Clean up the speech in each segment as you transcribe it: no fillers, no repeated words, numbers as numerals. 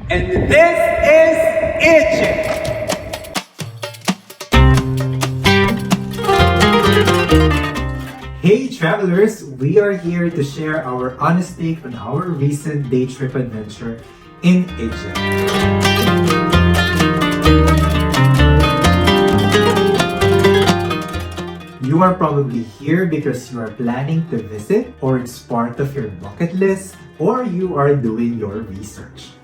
And this is Egypt. Hey travelers, we are here to share our honest take on our recent day trip adventure in Egypt. You are probably here because you are planning to visit, or it's part of your bucket list, or you are doing your research.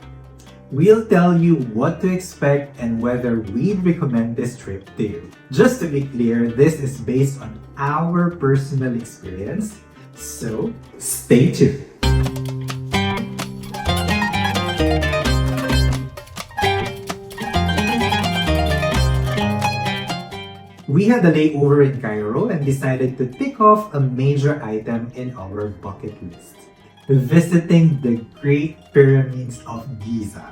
We'll tell you what to expect and whether we'd recommend this trip to you. Just to be clear, this is based on our personal experience, so stay tuned. We had a layover in Cairo and decided to tick off a major item in our bucket list: visiting the Great Pyramids of Giza.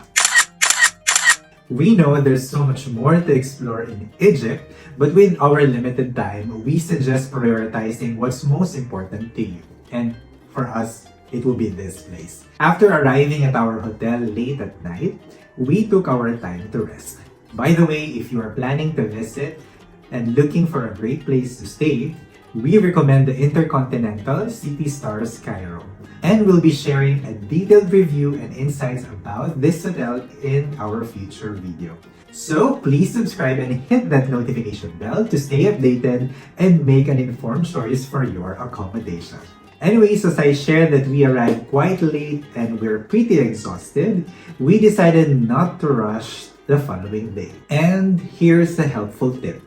We know there's so much more to explore in Egypt, but with our limited time, we suggest prioritizing what's most important to you. And for us, it will be this place. After arriving at our hotel late at night, we took our time to rest. By the way, if you are planning to visit and looking for a great place to stay, we recommend the Intercontinental City Stars Cairo. And we'll be sharing a detailed review and insights about this hotel in our future video. So please subscribe and hit that notification bell to stay updated and make an informed choice for your accommodation. Anyways, as I shared that we arrived quite late and we're pretty exhausted, we decided not to rush the following day. And here's a helpful tip.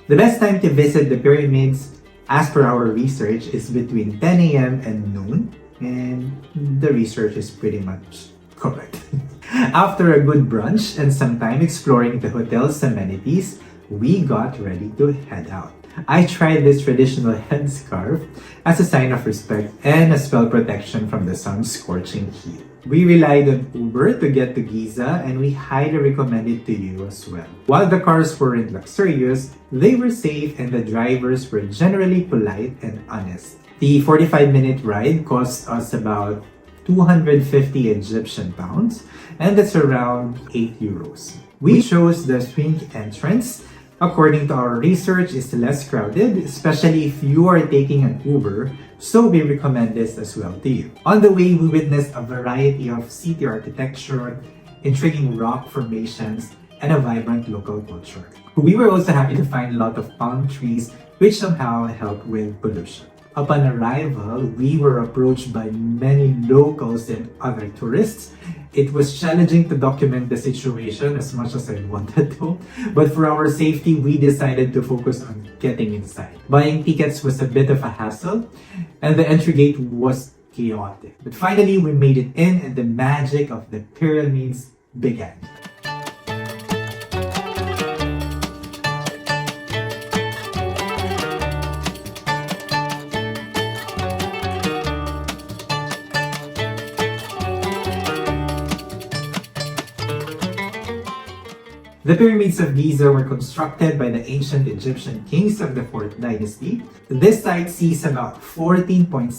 The best time to visit the pyramids, as per our research, is between 10 a.m. and noon, and the research is pretty much correct. After a good brunch and some time exploring the hotel's amenities, we got ready to head out. I tried this traditional headscarf as a sign of respect and a spell protection from the sun's scorching heat. We relied on Uber to get to Giza, and we highly recommend it to you as well. While the cars weren't luxurious, they were safe and the drivers were generally polite and honest. The 45-minute ride cost us about 250 Egyptian pounds, and that's around 8 euros. We chose the swing entrance. According to our research, it's less crowded, especially if you are taking an Uber, so we recommend this as well to you. On the way, we witnessed a variety of city architecture, intriguing rock formations, and a vibrant local culture. We were also happy to find a lot of palm trees, which somehow help with pollution. Upon arrival, we were approached by many locals and other tourists. It was challenging to document the situation as much as I wanted to, but for our safety, we decided to focus on getting inside. Buying tickets was a bit of a hassle, and the entry gate was chaotic. But finally, we made it in, and the magic of the pyramids began. The pyramids of Giza were constructed by the ancient Egyptian kings of the 4th dynasty. This site sees about 14.7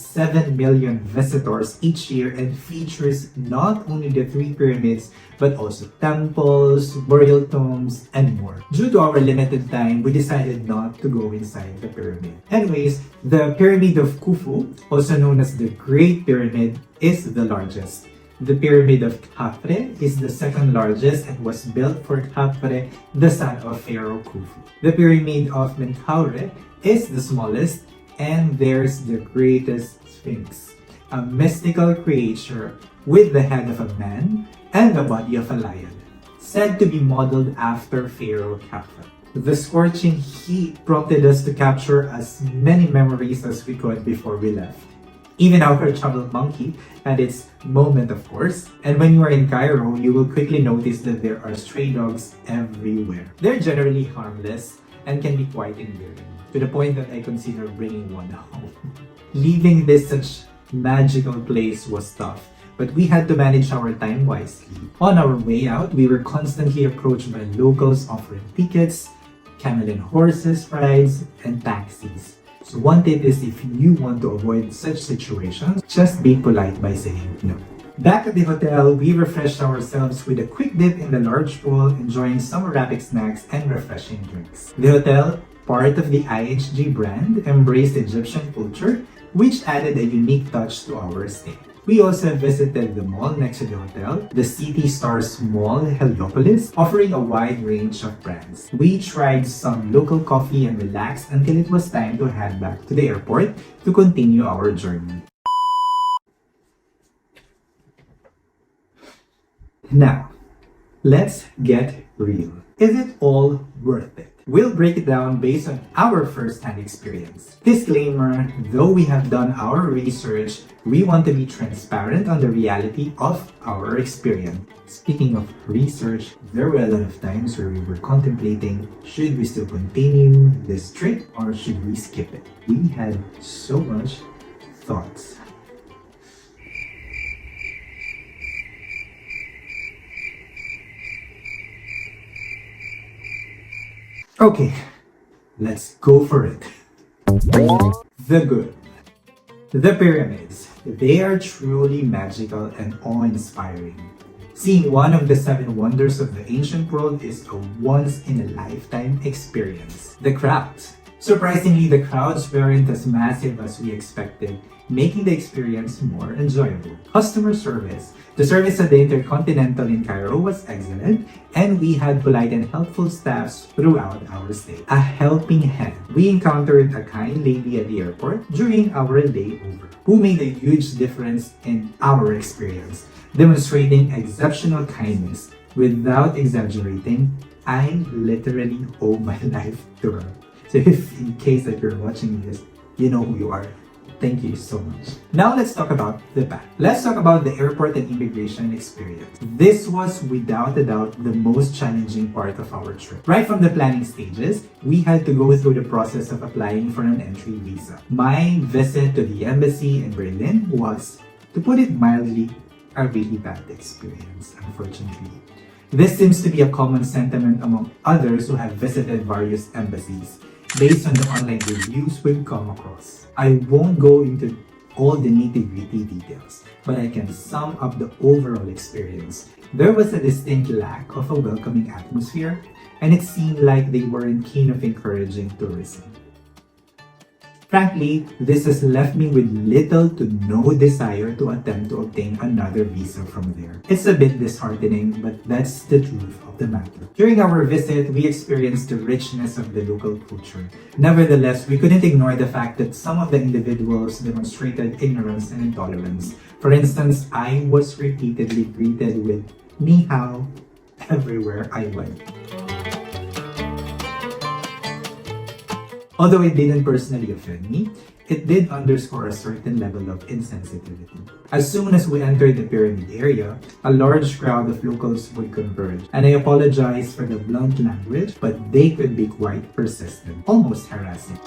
million visitors each year and features not only the 3 pyramids, but also temples, burial tombs, and more. Due to our limited time, we decided not to go inside the pyramid. Anyways, the Pyramid of Khufu, also known as the Great Pyramid, is the largest. The Pyramid of Khafre is the second largest and was built for Khafre, the son of Pharaoh Khufu. The Pyramid of Menkaure is the smallest, and there's the greatest Sphinx, a mystical creature with the head of a man and the body of a lion, said to be modeled after Pharaoh Khafre. The scorching heat prompted us to capture as many memories as we could before we left. Even our travel monkey had its moment, of course. And when you are in Cairo, you will quickly notice that there are stray dogs everywhere. They're generally harmless and can be quite endearing, to the point that I consider bringing one home. Leaving this such magical place was tough, but we had to manage our time wisely. On our way out, we were constantly approached by locals offering tickets, camel and horses rides, and taxis. So one tip is, if you want to avoid such situations, just be polite by saying no. Back at the hotel, we refreshed ourselves with a quick dip in the large pool, enjoying some Arabic snacks and refreshing drinks. The hotel, part of the IHG brand, embraced Egyptian culture, which added a unique touch to our stay. We also visited the mall next to the hotel, the City Stars Mall Heliopolis, offering a wide range of brands. We tried some local coffee and relaxed until it was time to head back to the airport to continue our journey. Now, let's get real. Is it all worth it? We'll break it down based on our first-hand experience. Disclaimer, though we have done our research, we want to be transparent on the reality of our experience. Speaking of research, there were a lot of times where we were contemplating, should we still continue this trip or should we skip it? We had so much thoughts. Okay, let's go for it. The good. The pyramids. They are truly magical and awe-inspiring. Seeing one of the 7 wonders of the ancient world is a once-in-a-lifetime experience. The crowds. Surprisingly, the crowds weren't as massive as we expected, making the experience more enjoyable. Customer service. The service at the Intercontinental in Cairo was excellent, and we had polite and helpful staffs throughout our stay. A helping hand. We encountered a kind lady at the airport during our layover, who made a huge difference in our experience, demonstrating exceptional kindness. Without exaggerating, I literally owe my life to her. So if in case that you're watching this, you know who you are. Thank you so much. Now let's talk about the back. Let's talk about the airport and immigration experience. This was without a doubt the most challenging part of our trip. Right from the planning stages, we had to go through the process of applying for an entry visa. My visit to the embassy in Berlin was, to put it mildly, a really bad experience, unfortunately. This seems to be a common sentiment among others who have visited various embassies, based on the online reviews we've come across. I won't go into all the nitty-gritty details, but I can sum up the overall experience. There was a distinct lack of a welcoming atmosphere, and it seemed like they weren't keen of encouraging tourism. Frankly, this has left me with little to no desire to attempt to obtain another visa from there. It's a bit disheartening, but that's the truth of the matter. During our visit, we experienced the richness of the local culture. Nevertheless, we couldn't ignore the fact that some of the individuals demonstrated ignorance and intolerance. For instance, I was repeatedly greeted with "ni hao" everywhere I went. Although it didn't personally offend me, it did underscore a certain level of insensitivity. As soon as we entered the pyramid area, a large crowd of locals would converge, and I apologize for the blunt language, but they could be quite persistent, almost harassing.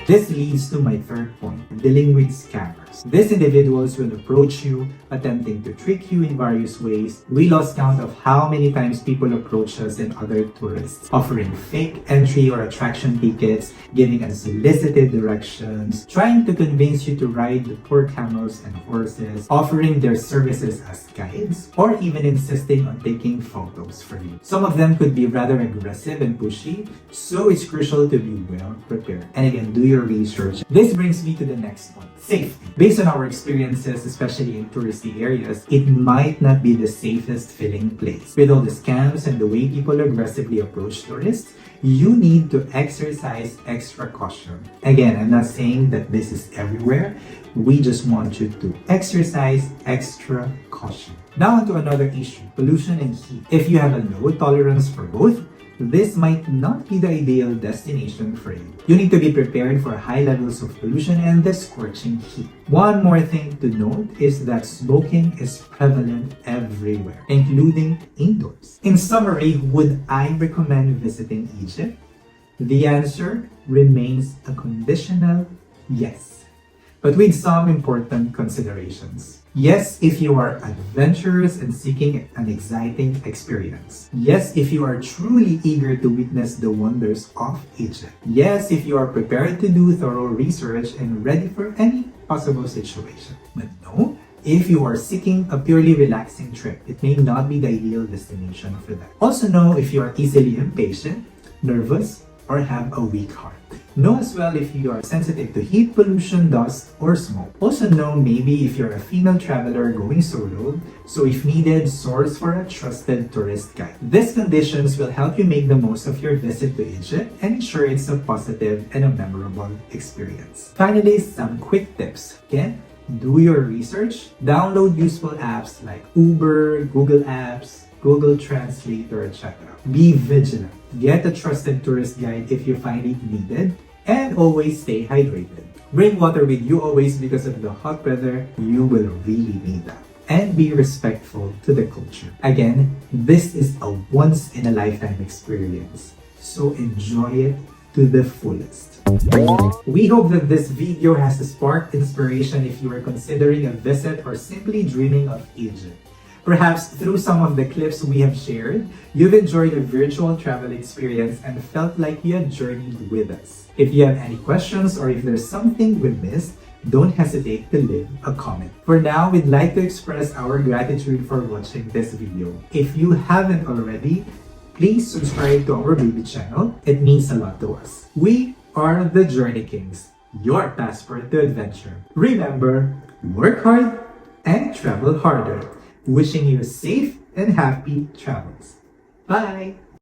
This leads to my third point, dealing with scammers. These individuals will approach you, attempting to trick you in various ways. We lost count of how many times people approach us and other tourists, offering fake entry or attraction tickets, giving unsolicited directions, trying to convince you to ride the poor camels and horses, offering their services as guides, or even insisting on taking photos for you. Some of them could be rather aggressive and pushy, so it's crucial to be well prepared. And again, do your research. This brings me to the next point, safety. Based on our experiences, especially in touristy areas, it might not be the safest filling place. With all the scams and the way people aggressively approach tourists, you need to exercise extra caution. Again, I'm not saying that this is everywhere. We just want you to exercise extra caution. Now on to another issue, pollution and heat. If you have a low tolerance for both, this might not be the ideal destination for you. You need to be prepared for high levels of pollution and the scorching heat. One more thing to note is that smoking is prevalent everywhere, including indoors. In summary, would I recommend visiting Egypt? The answer remains a conditional yes, but with some important considerations. Yes, if you are adventurous and seeking an exciting experience. Yes, if you are truly eager to witness the wonders of Egypt. Yes, if you are prepared to do thorough research and ready for any possible situation. But no, If you are seeking a purely relaxing trip, it may not be the ideal destination for that. Also know if you are easily impatient, nervous, or have a weak heart. Know as well if you are sensitive to heat, pollution, dust, or smoke. Also know maybe if you're a female traveler going solo, so if needed, source for a trusted tourist guide. These conditions will help you make the most of your visit to Egypt and ensure it's a positive and a memorable experience. Finally, some quick tips. Again, do your research. Download useful apps like Uber, Google Apps, Google Translator, etc. Be vigilant. Get a trusted tourist guide if you find it needed. And always stay hydrated. Bring water with you always because of the hot weather. You will really need that. And be respectful to the culture. Again, this is a once-in-a-lifetime experience. So enjoy it to the fullest. We hope that this video has sparked inspiration if you are considering a visit or simply dreaming of Egypt. Perhaps through some of the clips we have shared, you've enjoyed a virtual travel experience and felt like you have journeyed with us. If you have any questions or if there's something we missed, don't hesitate to leave a comment. For now, we'd like to express our gratitude for watching this video. If you haven't already, please subscribe to our baby channel. It means a lot to us. We are the Journey Kings, your passport to adventure. Remember, work hard and travel harder. Wishing you safe and happy travels. Bye!